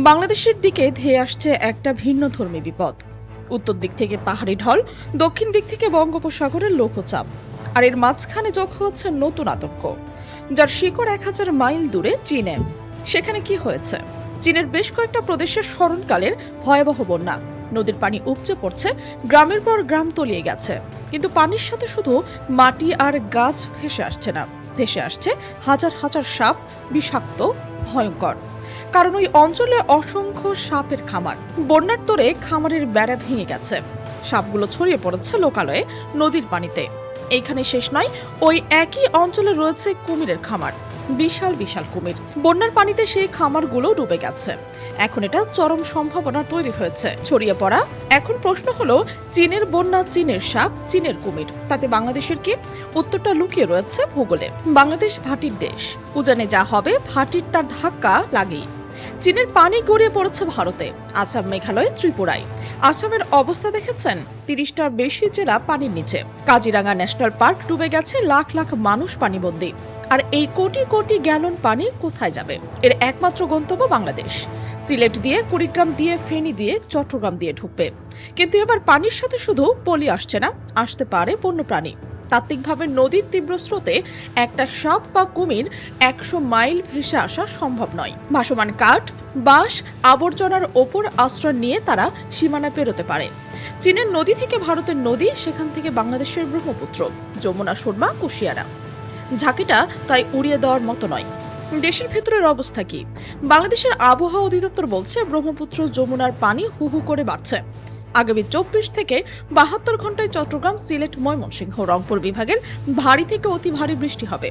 বাংলাদেশের দিকে ধেয়ে আসছে একটা ভিন্নধর্মী বিপদ। উত্তর দিক থেকে পাহাড়ি ঢল, দক্ষিণ দিক থেকে বঙ্গোপসাগরের লঘুচাপ, আর এর মাঝখানে যোগ হচ্ছে নতুন আতঙ্ক, যার শিকড় 1000 মাইল দূরে চীনে। সেখানে কি হয়েছে? চীনের বেশ কয়েকটা প্রদেশের স্মরণকালের ভয়াবহ বন্যা। নদীর পানি উপচে পড়ছে, গ্রামের পর গ্রাম তলিয়ে গেছে। কিন্তু পানির সাথে শুধু মাটি আর গাছ ভেসে আসছে না, ভেসে আসছে হাজার হাজার সাপ, বিষাক্ত, ভয়ঙ্কর। কারণ ওই অঞ্চলে অসংখ্য সাপের খামার। বন্যার তোরে খামারের বেড়া ভেঙে গেছে, সাপগুলো ছড়িয়ে পড়েছে লোকালয়ে, নদীর পানিতে। এইখানে শেষ নয়, ওই একই অঞ্চলে রয়েছে কুমিরের খামার, বিশাল বিশাল কুমির। বন্যার পানিতে সেই খামারগুলো ডুবে গেছে। এখন এটা চরম সম্ভাবনা তৈরি হয়েছে, ছড়িয়ে পড়া। এখন প্রশ্ন হলো, চীনের বন্যা, চীনের সাপ, চীনের কুমির, তাতে বাংলাদেশের কি? উত্তরটা লুকিয়ে রয়েছে ভূগোলে। বাংলাদেশ ভাটির দেশ, উজানে যা হবে ভাটির তার ধাক্কা লাগেই। চীনের পানি গড়িয়ে পড়েছে ভারতে, আসাম, মেঘালয়, ত্রিপুরায়। আসামের অবস্থা দেখেছেন? 30টার বেশি জেলা পানির নিচে। কাজিরাঙ্গা ন্যাশনাল পার্ক ডুবে গেছে, লাখ লাখ মানুষ পানিবন্দী। আর এই কোটি কোটি গ্যালন পানি কোথায় যাবে? এর একমাত্র গন্তব্য বাংলাদেশ। সিলেট দিয়ে, কুড়িগ্রাম দিয়ে, ফেনী দিয়ে, চট্টগ্রাম দিয়ে ঢুকবে। কিন্তু এবার পানির সাথে শুধু পলি আসছে না, আসতে পারে বন্যপ্রাণী। তাত্ত্বিকভাবে নদীর তীব্র স্রোতে একটা সাপ বা কুমির 100 মাইল ভেসে আসা সম্ভব নয়। ভাসমান কাঠ, বাঁশ, আবর্জনার ওপর আশ্রয় নিয়ে তারা সীমানা পেরোতে পারে। চীনের নদী থেকে ভারতের নদী, সেখান থেকে বাংলাদেশের ব্রহ্মপুত্র, যমুনা, সুরমা, কুশিয়ারা। ঝাঁকিটা তাই উড়িয়ে দেওয়ার মতো নয়। দেশের ভেতরের অবস্থা কি? বাংলাদেশের আবহাওয়া অধিদপ্তর বলছে, ব্রহ্মপুত্র, যমুনার পানি হু হু করে বাড়ছে। আগামী 24 থেকে 72 ঘন্টায় চট্টগ্রাম, সিলেট, ময়মনসিংহ, রংপুর বিভাগের ভারী থেকে অতি ভারী বৃষ্টি হবে।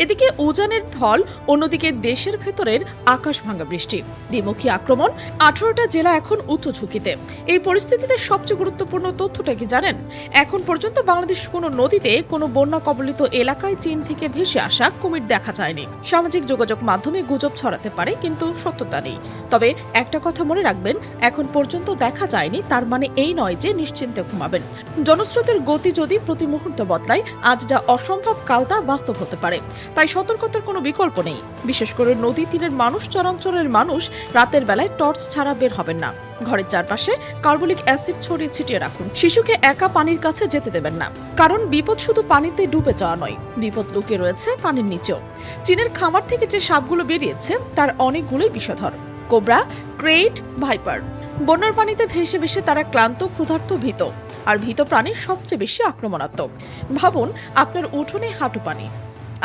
এদিকে উজানের ঢল, অন্যদিকে দেশের ভেতরের আকাশ ভাঙা বৃষ্টি, দ্বিমুখী আক্রমণ। 18টা জেলা এখন উচ্চ ঝুঁকিতে। এই পরিস্থিতিতে সবচেয়ে গুরুত্বপূর্ণ তথ্যটা কি জানেন? এখন পর্যন্ত বাংলাদেশ কোনো নদীতে, কোনো বন্যা কবলিত এলাকায় চীন থেকে ভেসে আসা কুমির দেখা যায়নি। সামাজিক যোগাযোগ মাধ্যমে গুজব ছড়াতে পারে, কিন্তু সত্যতা নেই। তবে একটা কথা মনে রাখবেন, এখন পর্যন্ত দেখা যায়নি তার মানে এই নয় যে নিশ্চিন্তে ঘুমাবেন। জনস্রোতের গতি যদি প্রতি মুহূর্তে বদলায়, আজ যা অসম্ভব কাল তা বাস্তব হতে পারে। তাই সতর্কতার কোনো বিকল্প নেই। বিশেষ করে নদী তীরের মানুষ, চরাঞ্চলের মানুষ রাতের বেলায় টর্চ ছাড়া বের হবেন না। ঘরের চারপাশে কার্বলিক অ্যাসিড ছড়িয়ে ছিটিয়ে রাখুন। শিশুকে একা পানির কাছে যেতে দেবেন না, কারণ বিপদ শুধু পানিতে ডুবে যাওয়া নয়, বিপদ লুকিয়ে রয়েছে পানির নিচেও। চীনের খামার থেকে যে সাপগুলো বেরিয়েছে তার অনেকগুলোই বিষধর, কোবরা, ক্রেইট, ভাইপার। বন্যার পানিতে ভেসে ভেসে তারা ক্লান্ত, ক্ষুধার্ত, ভীত। আর ভীত প্রাণীর সবচেয়ে বেশি আক্রমণাত্মক। ভাবুন, আপনার উঠোনে হাঁটু পানি,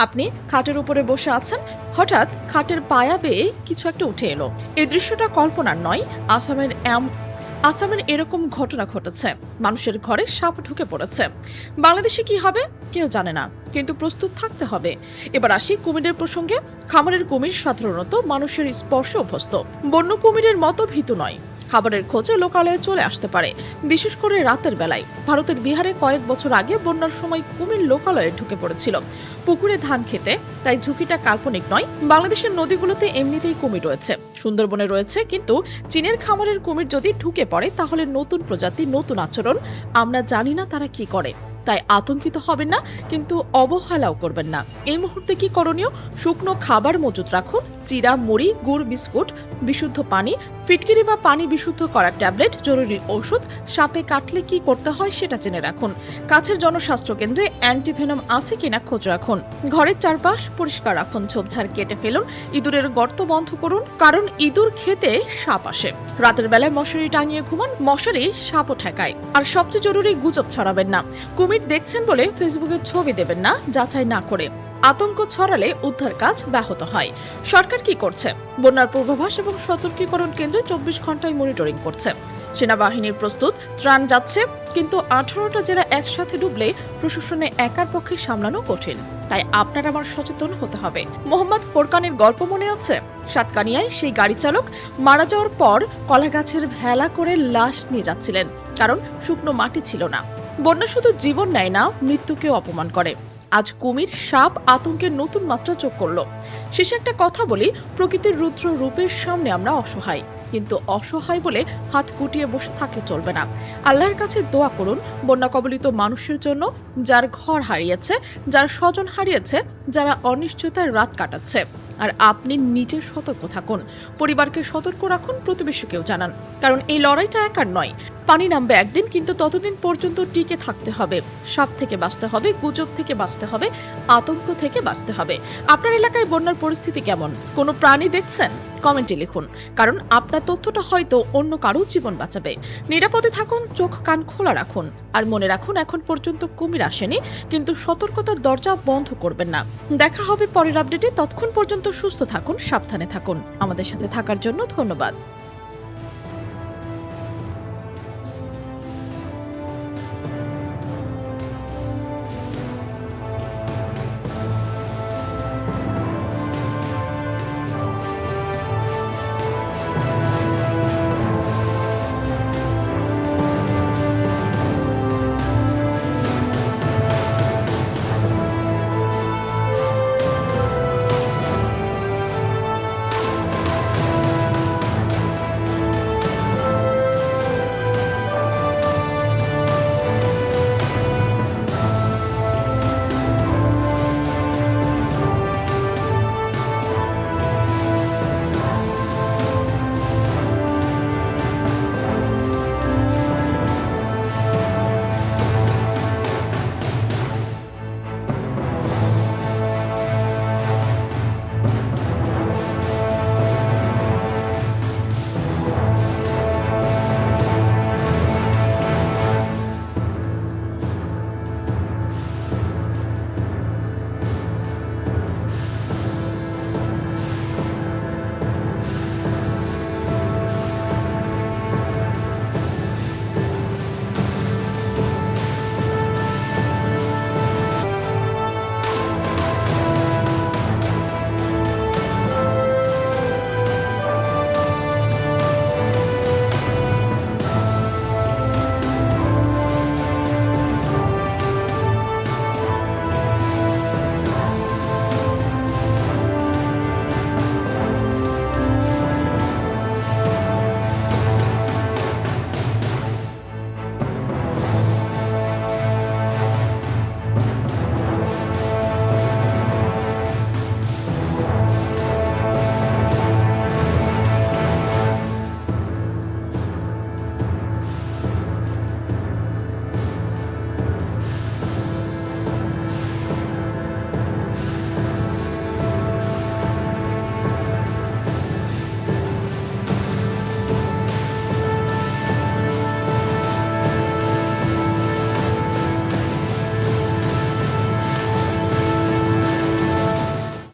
আপনি খাটের উপরে বসে আছেন, হঠাৎ খাটের পায়া বেয়ে কিছু একটা উঠে এলো। এই দৃশ্যটা কল্পনার নয়, আসামের এরকম ঘটনা ঘটেছে। মানুষের ঘরে সাপ ঢুকে পড়েছে। বাংলাদেশে কি হবে কেউ জানে না, কিন্তু প্রস্তুত থাকতে হবে। এবার আসি কুমিরের প্রসঙ্গে। খামারের কুমির সাধারণত মানুষের স্পর্শে অভ্যস্ত। বন্য কুমিরের মতো ভীতু নয়। খাবারের খোঁজে লোকালয়ে চলে আসতে পারে, বিশেষ করে রাতের বেলায়। ভারতের বিহারে কয়েক বছর আগে বন্যার সময় কুমির লোকালয়ে ঢুকে পড়েছিল পুকুরে ধান খেতে। তাই ঝুঁকিটা কাল্পনিক নয়। বাংলাদেশের নদীগুলোতে এমনিতেই কুমির রয়েছে, সুন্দরবনে রয়েছে, কিন্তু চীনের খামারের কুমির যদি ঢুকে পড়ে তাহলে নতুন প্রজাতি, নতুন আচরণ। আমরা জানি না তারা কি করে, তাই আতঙ্কিত হবেন না, কিন্তু অবহেলাও করবেন না। এই মুহূর্তে কি করণীয়? শুকনো খাবার মজুত রাখুন, চিরা, মুড়ি, গুড়, বিস্কুট, বিশুদ্ধ পানি, ফিটকিরি বা পানি বিশুদ্ধ করার ট্যাবলেট, জরুরি ওষুধ। সাপে কাটলে কি করতে হয় সেটা জেনে রাখুন। কাছের জনস্বাস্থ্য কেন্দ্রে অ্যান্টিভেনম আছে কিনা খোঁজ রাখুন। ঘরের চারপাশ পরিষ্কার রাখুন, ঝোপঝাড় কেটে ফেলুন, ইঁদুরের গর্ত বন্ধ করুন, কারণ ইঁদুর খেতে সাপ আসে। রাতের বেলায় মশারি টাঙিয়ে ঘুমান, মশারি সাপও ঠেকায়। আর সবচেয়ে জরুরি, গুজব ছড়াবেন না। কুমির দেখছেন বলে ফেসবুকে ছবি দেবেন না, যাচাই না করে। আতঙ্ক ছড়ালে উদ্ধার কাজ ব্যাহত হয়। সরকার কি করছে? বন্যার পূর্বাভাস এবং সতর্কীকরণ কেন্দ্রে 24 ঘন্টায় মনিটরিং করছে। সেনাবাহিনীর প্রস্তুত, ত্রাণ যাচ্ছে। কিন্তু 18টা জেলা একসাথে ডুবলে প্রশাসনে একার পক্ষে সামলানো কঠিন। তাই আপনার আমার সচেতন হতে হবে। মোহাম্মদ ফোরকানের গল্প মনে আছে? সাতকানিয়ায় সেই গাড়ি চালক মারা যাওয়ার পর কলাগাছের ভেলা করে লাশ নিয়ে যাচ্ছিলেন, কারণ শুকনো মাটি ছিল না। বন্যা শুধু জীবন নেয় না, মৃত্যুকেও অপমান করে। আজ কুমির, সাপ আতঙ্কের নতুন মাত্রা যোগ করলো। শেষে একটা কথা বলি, প্রকৃতির রুদ্র রূপের সামনে আমরা অসহায়, কিন্তু অসহায় বলে হাত গুটিয়ে বসে থাকলে চলবে না। আল্লাহর কাছে দোয়া করুন বন্যা কবলিত মানুষের জন্য, যার ঘর হারিয়েছে, যার স্বজন হারিয়েছে, যারা অনিশ্চয়তার রাত কাটাচ্ছে। আর আপনি নিজে সতর্ক থাকুন, পরিবারকে সতর্ক রাখুন, প্রতিবেশীকেও জানান। কারণ এই লড়াইটা একার নয়। পানি নামবে একদিন, কিন্তু ততদিন পর্যন্ত টিকে থাকতে হবে। সাপ থেকে বাঁচতে হবে, গুজব থেকে বাঁচতে হবে, আতঙ্ক থেকে বাঁচতে হবে। আপনার এলাকায় বন্যার পরিস্থিতি কেমন? কোনো প্রাণী দেখছেন? কমেন্টে লিখুন, কারণ আপনার তথ্যটা হয়তো অন্য কারো জীবন বাঁচাবে। নিরাপদে থাকুন, চোখ কান খোলা রাখুন, আর মনে রাখুন, এখন পর্যন্ত কুমির আসেনি, কিন্তু সতর্কতার দরজা বন্ধ করবেন না। দেখা হবে পরের আপডেটে। ততক্ষণ পর্যন্ত সুস্থ থাকুন, সাবধানে থাকুন। আমাদের সাথে থাকার জন্য ধন্যবাদ।